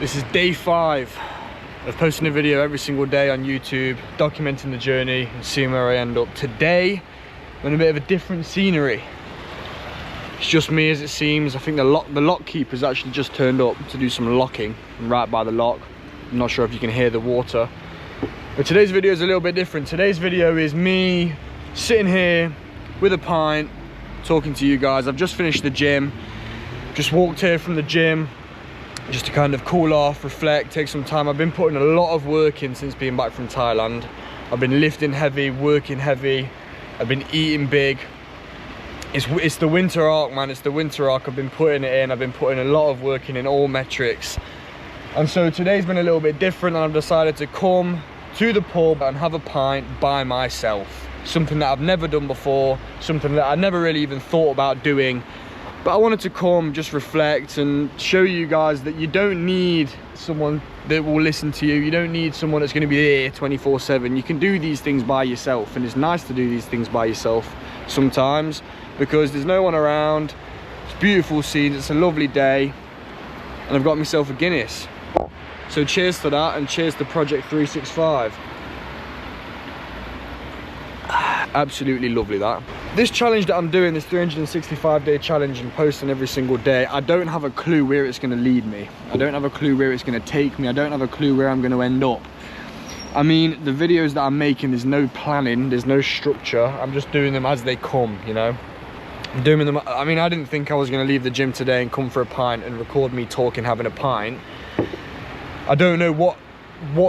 This is day 5 of posting a video every single day on YouTube, documenting the journey and seeing where I end up. Today, I'm in a bit of a different scenery. It's just me as it seems. I think the lock keeper's actually just turned up to do some locking right by the lock. I'm not sure if you can hear the water. But today's video is a little bit different. Today's video is me sitting here with a pint, talking to you guys. I've just finished the gym. Just walked here from the gym just to kind of cool off, reflect, take some time. I've been putting a lot of work in since being back from Thailand. I've been lifting heavy, working heavy. I've been eating big. It's the winter arc, man. It's the winter arc. I've been putting it in. I've been putting a lot of work in all metrics. And so today's been a little bit different, and I've decided to come to the pub and have a pint by myself. Something that I've never done before, something that I never really even thought about doing. But I wanted to come, just reflect and show you guys that you don't need someone that will listen to you. You don't need someone that's going to be there 24/7. You can do these things by yourself, and it's nice to do these things by yourself sometimes because there's no one around. It's beautiful scenes, it's a lovely day, and I've got myself a Guinness. So cheers to that, and cheers to Project 365. Absolutely lovely that. This challenge that I'm doing, this 365-day challenge and posting every single day, I don't have a clue where it's going to lead me. I don't have a clue where it's going to take me. I don't have a clue where I'm going to end up. I mean, the videos that I'm making, there's no planning, there's no structure. I'm just doing them as they come, you know. I'm doing them. I mean, I didn't think I was going to leave the gym today and come for a pint and record me talking, having a pint. I don't know what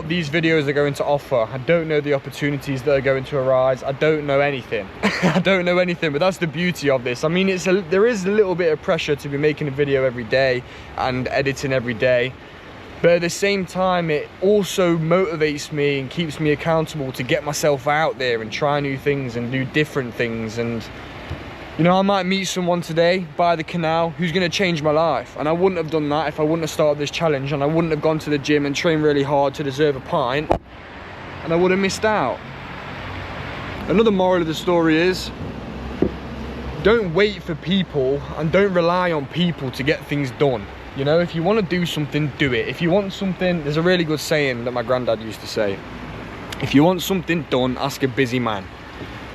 these videos are going to offer. I don't know the opportunities that are going to arise. I don't know anything. I don't know anything, but that's the beauty of this. I mean, there is a little bit of pressure to be making a video every day and editing every day, but at the same time it also motivates me and keeps me accountable to get myself out there and try new things and do different things. And you know, I might meet someone today by the canal who's going to change my life, and I wouldn't have done that if I wouldn't have started this challenge, and I wouldn't have gone to the gym and trained really hard to deserve a pint, and I would have missed out. Another moral of the story is, don't wait for people and don't rely on people to get things done. You know, if you want to do something, do it. If you want something, there's a really good saying that my granddad used to say, if you want something done, ask a busy man.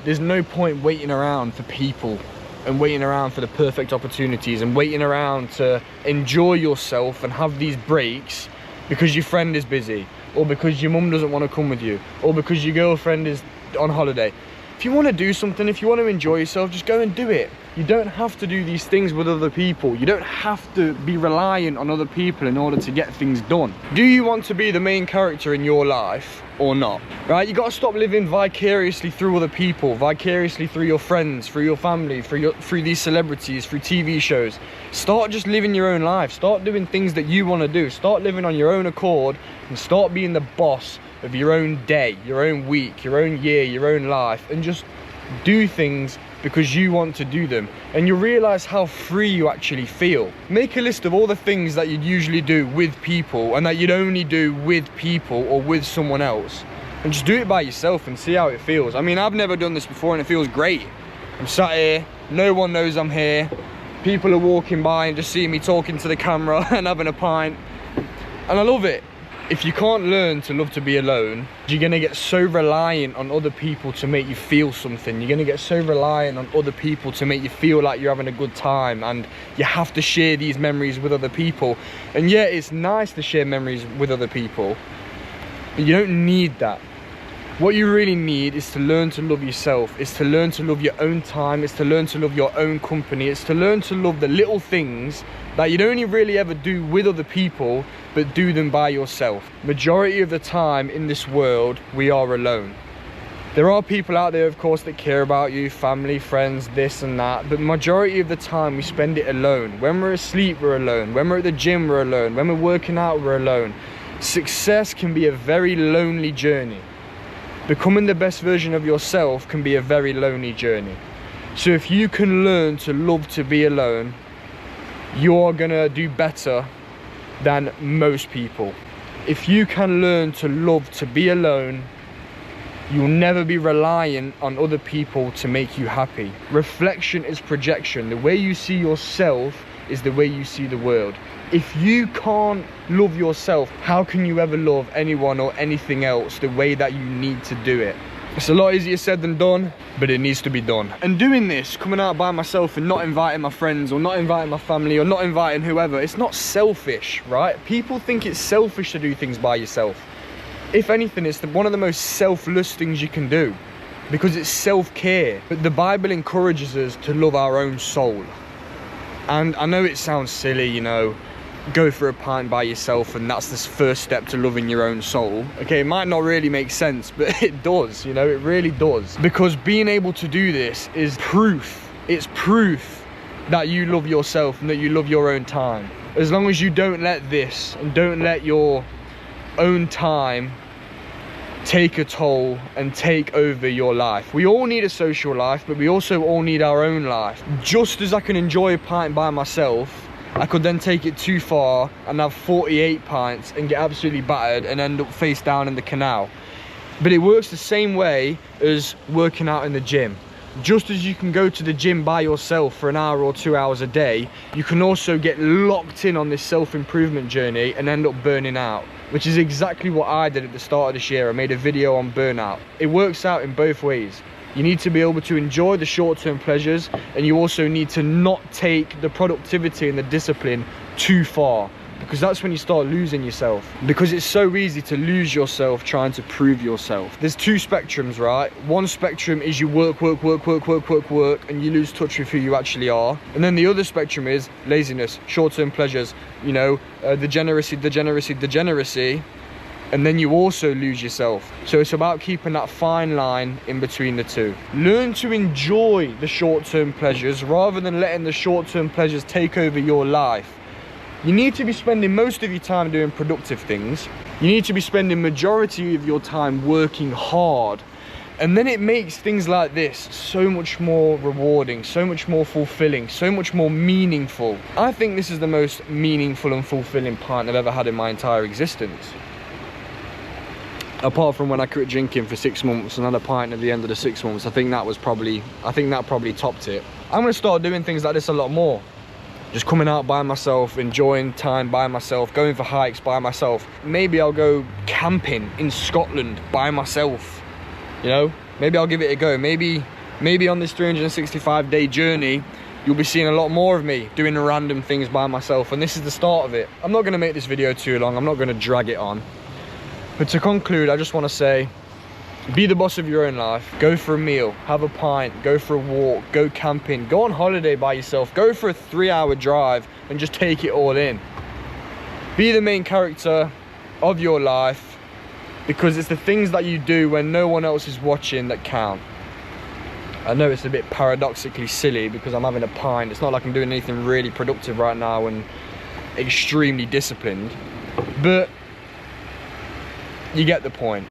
There's no point waiting around for people and waiting around for the perfect opportunities and waiting around to enjoy yourself and have these breaks because your friend is busy, or because your mum doesn't want to come with you, or because your girlfriend is on holiday. If you want to do something, if you want to enjoy yourself, just go and do it. You don't have to do these things with other people. You don't have to be reliant on other people in order to get things done. Do you want to be the main character in your life or not? Right? You got to stop living vicariously through other people, vicariously through your friends, through your family, through these celebrities, through TV shows. Start just living your own life. Start doing things that you want to do. Start living on your own accord and start being the boss of your own day, your own week, your own year, your own life, and just do things because you want to do them, and you'll realize how free you actually feel. Make a list of all the things that you'd usually do with people and that you'd only do with people or with someone else, and just do it by yourself and see how it feels. I mean, I've never done this before and it feels great. I'm sat here, no one knows I'm here, people are walking by and just seeing me talking to the camera and having a pint, and I love it. If you can't learn to love to be alone, you're going to get so reliant on other people to make you feel something. You're going to get so reliant on other people to make you feel like you're having a good time, and you have to share these memories with other people. And yeah, it's nice to share memories with other people, but you don't need that. What you really need is to learn to love yourself. It's to learn to love your own time. It's to learn to love your own company. It's to learn to love the little things that you'd only really ever do with other people, but do them by yourself. Majority of the time in this world, we are alone. There are people out there, of course, that care about you, family, friends, this and that, but majority of the time we spend it alone. When we're asleep, we're alone. When we're at the gym, we're alone. When we're working out, we're alone. Success can be a very lonely journey. Becoming the best version of yourself can be a very lonely journey. So if you can learn to love to be alone, you're gonna do better than most people. If you can learn to love to be alone, you'll never be reliant on other people to make you happy. Reflection is projection. The way you see yourself is the way you see the world. If you can't love yourself, how can you ever love anyone or anything else the way that you need to do it? It's a lot easier said than done, but it needs to be done. And doing this, coming out by myself and not inviting my friends or not inviting my family or not inviting whoever, it's not selfish, right? People think it's selfish to do things by yourself. If anything, it's one of the most selfless things you can do, because it's self-care. But the Bible encourages us to love our own soul. And I know it sounds silly, you know, go for a pint by yourself and that's the first step to loving your own soul. Okay, it might not really make sense, but it does, you know, it really does. Because being able to do this is proof. It's proof that you love yourself and that you love your own time. As long as you don't let this and don't let your own time take a toll and take over your life. We all need a social life, but we also all need our own life. Just as I can enjoy a pint by myself, I could then take it too far and have 48 pints and get absolutely battered and end up face down in the canal. But it works the same way as working out in the gym. Just as you can go to the gym by yourself for an hour or 2 hours a day, you can also get locked in on this self-improvement journey and end up burning out, which is exactly what I did at the start of this year. I made a video on burnout. It works out in both ways. You need to be able to enjoy the short-term pleasures, and you also need to not take the productivity and the discipline too far, because that's when you start losing yourself. Because it's so easy to lose yourself trying to prove yourself. There's two spectrums, right? One spectrum is you work, and you lose touch with who you actually are. And then the other spectrum is laziness, short-term pleasures, you know, degeneracy, and then you also lose yourself. So it's about keeping that fine line in between the two. Learn to enjoy the short-term pleasures rather than letting the short-term pleasures take over your life. You need to be spending most of your time doing productive things. You need to be spending majority of your time working hard. And then it makes things like this so much more rewarding, so much more fulfilling, so much more meaningful. I think this is the most meaningful and fulfilling pint I've ever had in my entire existence. Apart from when I quit drinking for 6 months and had a pint at the end of the 6 months, I think that probably topped it. I'm gonna start doing things like this a lot more. Just coming out by myself, enjoying time by myself, going for hikes by myself. Maybe I'll go camping in Scotland by myself, you know? Maybe I'll give it a go. Maybe on this 365-day journey, you'll be seeing a lot more of me doing random things by myself, and this is the start of it. I'm not gonna make this video too long. I'm not gonna drag it on. But to conclude, I just want to say, be the boss of your own life. Go for a meal, have a pint, go for a walk, go camping, go on holiday by yourself, go for a 3-hour drive and just take it all in. Be the main character of your life, because it's the things that you do when no one else is watching that count. I know it's a bit paradoxically silly because I'm having a pint. It's not like I'm doing anything really productive right now and extremely disciplined, but you get the point.